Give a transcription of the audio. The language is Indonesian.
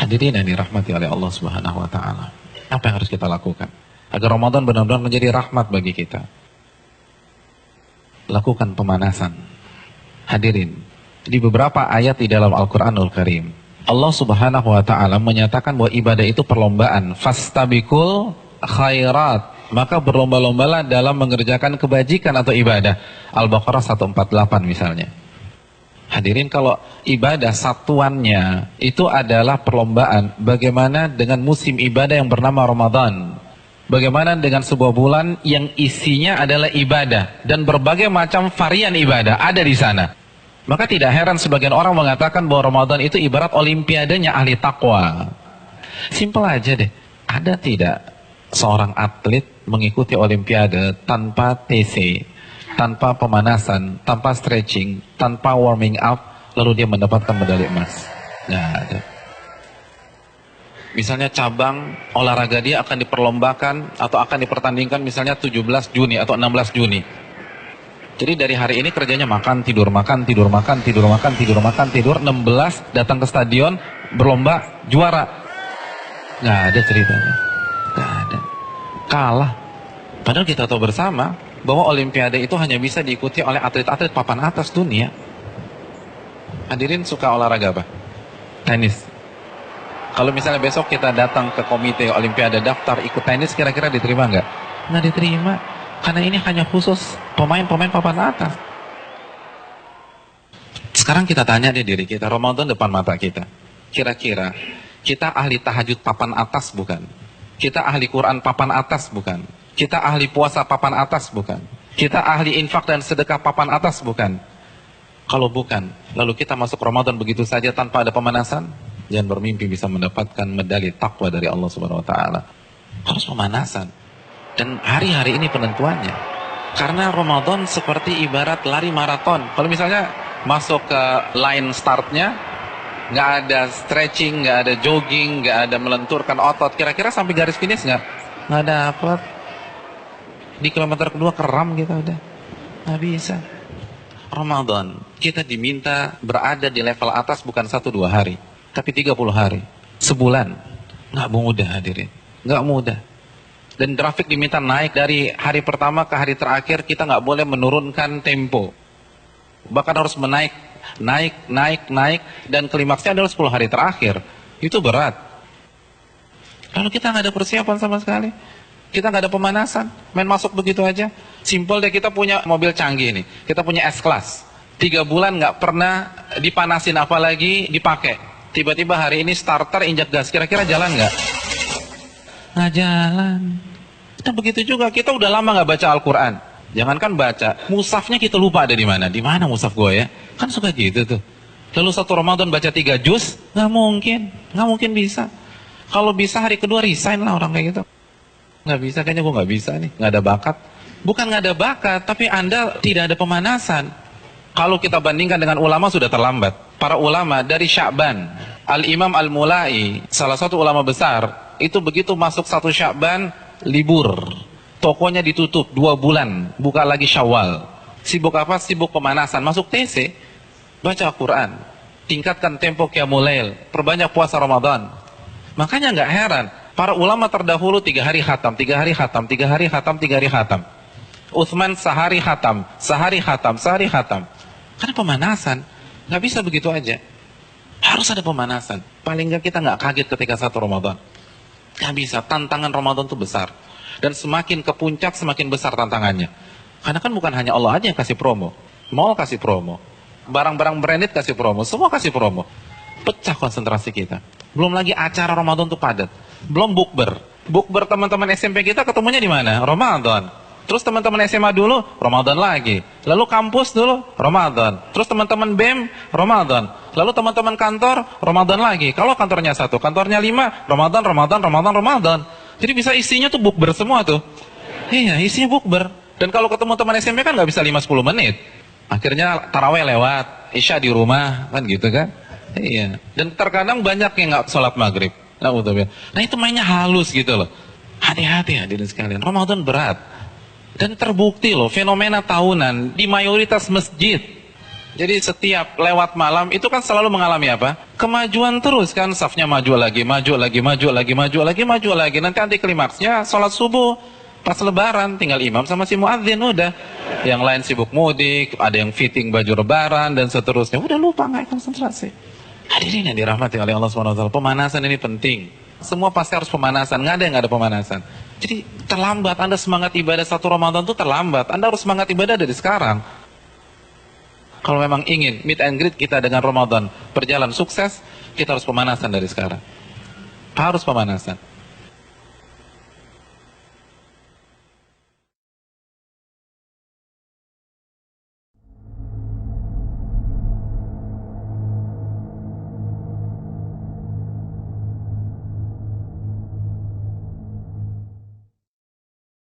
Hadirin yang dirahmati oleh Allah Subhanahu wa taala. Apa yang harus kita lakukan agar Ramadan benar-benar menjadi rahmat bagi kita? Lakukan pemanasan. Hadirin, di beberapa ayat di dalam Al-Qur'anul Karim, Allah Subhanahu wa taala menyatakan bahwa ibadah itu perlombaan. Fastabiqul khairat, maka berlomba-lombalah dalam mengerjakan kebajikan atau ibadah. Al-Baqarah 148 misalnya. Hadirin, kalau ibadah satuannya itu adalah perlombaan, bagaimana dengan musim ibadah yang bernama Ramadan? Bagaimana dengan sebuah bulan yang isinya adalah ibadah dan berbagai macam varian ibadah ada di sana? Maka tidak heran sebagian orang mengatakan bahwa Ramadan itu ibarat olimpiadenya ahli takwa. Simpel aja deh. Ada tidak seorang atlet mengikuti olimpiade tanpa TC, tanpa pemanasan, tanpa stretching, tanpa warming up, lalu dia mendapatkan medali emas? Nggak ada. Misalnya cabang olahraga dia akan diperlombakan atau akan dipertandingkan misalnya 17 Juni atau 16 Juni. Jadi dari hari ini kerjanya makan, tidur, makan, tidur, makan, tidur, makan, tidur, makan, tidur. 16 datang ke stadion, berlomba, juara. Nggak ada ceritanya. Nggak ada. Kalah. Padahal kita tahu bersama bahwa olimpiade itu hanya bisa diikuti oleh atlet-atlet papan atas dunia. Hadirin suka olahraga apa? Tenis. Kalau misalnya besok kita datang ke komite olimpiade daftar ikut tenis, kira-kira diterima nggak? Nggak diterima. Karena ini hanya khusus pemain-pemain papan atas. Sekarang kita tanya deh diri kita, Ramadan depan mata kita. Kira-kira kita ahli tahajud papan atas bukan? Kita ahli Quran papan atas bukan? Kita ahli puasa papan atas bukan? Kita ahli infak dan sedekah papan atas bukan? Kalau bukan, lalu kita masuk Ramadan begitu saja tanpa ada pemanasan? Jangan bermimpi bisa mendapatkan medali takwa dari Allah Subhanahu wa taala. Harus pemanasan. Dan hari-hari ini penentuannya. Karena Ramadan seperti ibarat lari maraton. Kalau misalnya masuk ke line startnya, nggak ada stretching, nggak ada jogging, nggak ada melenturkan otot, kira-kira sampai garis finish nggak dapat. Di kilometer kedua keram kita udah, nggak bisa. Ramadan kita diminta berada di level atas bukan 1-2 hari, tapi 30 hari, sebulan. Nggak mudah hadirin, nggak mudah. Dan grafik diminta naik dari hari pertama ke hari terakhir, kita nggak boleh menurunkan tempo. Bahkan harus naik, dan klimaksnya adalah 10 hari terakhir. Itu berat. Lalu kita nggak ada persiapan sama sekali. Kita nggak ada pemanasan, main masuk begitu aja. Simpel deh, kita punya mobil canggih nih, kita punya S-Class. 3 bulan nggak pernah dipanasin apalagi dipakai. Tiba-tiba hari ini starter injak gas, kira-kira jalan nggak? Nggak jalan. Kita begitu juga, kita udah lama nggak baca Al-Quran. Jangankan baca, mushafnya kita lupa ada di mana. Di mana mushaf gue ya? Kan suka gitu tuh. Lalu satu Ramadan baca 3 juz, nggak mungkin bisa. Kalau bisa hari kedua resign lah orang kayak gitu. Nggak bisa, kayaknya gue nggak bisa nih, nggak ada bakat. Bukan nggak ada bakat, tapi Anda tidak ada pemanasan. Kalau kita bandingkan dengan ulama sudah terlambat. Para ulama dari Sya'ban, Al-Imam Al-Mulai, salah satu ulama besar, itu begitu masuk 1 Sya'ban, libur. Tokonya ditutup 2 bulan, buka lagi Syawal. Sibuk apa? Sibuk pemanasan. Masuk TC, baca Quran, tingkatkan tempo Qiyamul Lail, perbanyak puasa Ramadan. Makanya nggak heran, para ulama terdahulu 3 hari khatam, 3 hari khatam, 3 hari khatam, 3 hari khatam. Utsman sehari khatam, sehari khatam, sehari khatam. Karena pemanasan, nggak bisa begitu aja. Harus ada pemanasan. Paling nggak kita nggak kaget ketika 1 Ramadan. Nggak bisa, tantangan Ramadan itu besar. Dan semakin ke puncak, semakin besar tantangannya. Karena kan bukan hanya Allah aja yang kasih promo. Mall kasih promo. Barang-barang branded kasih promo. Semua kasih promo. Pecah konsentrasi kita. Belum lagi acara Ramadan itu padat. Belum bukber. Bukber teman-teman SMP kita ketemunya di mana? Ramadan. Terus teman-teman SMA dulu, Ramadan lagi. Lalu kampus dulu, Ramadan. Terus teman-teman BEM, Ramadan. Lalu teman-teman kantor, Ramadan lagi. Kalau kantornya 1, kantornya 5, Ramadan. Jadi bisa isinya tuh bukber semua tuh. Iya, isinya bukber. Dan kalau ketemu teman SMP kan nggak bisa 5-10 menit. Akhirnya taraweh lewat, isya di rumah, kan gitu kan. Iya. Dan terkadang banyak yang nggak sholat maghrib. Nah itu mainnya halus gitu loh. Hati-hati hadirin sekalian, Ramadan berat. Dan terbukti loh, fenomena tahunan di mayoritas masjid. Jadi setiap lewat malam itu kan selalu mengalami apa? Kemajuan terus kan, safnya maju lagi, maju lagi, maju lagi, maju lagi, maju lagi. Nanti anti klimaksnya sholat subuh pas lebaran, tinggal imam sama si muadzin udah. Yang lain sibuk mudik, ada yang fitting baju lebaran dan seterusnya. Udah lupa, nggak konsentrasi. Hadirin yang dirahmati oleh Allah SWT, pemanasan ini penting. Semua pasti harus pemanasan, nggak ada yang nggak ada pemanasan. Jadi terlambat, Anda semangat ibadah satu Ramadan itu terlambat. Anda harus semangat ibadah dari sekarang. Kalau memang ingin meet and greet kita dengan Ramadan berjalan sukses, kita harus pemanasan dari sekarang. Harus pemanasan.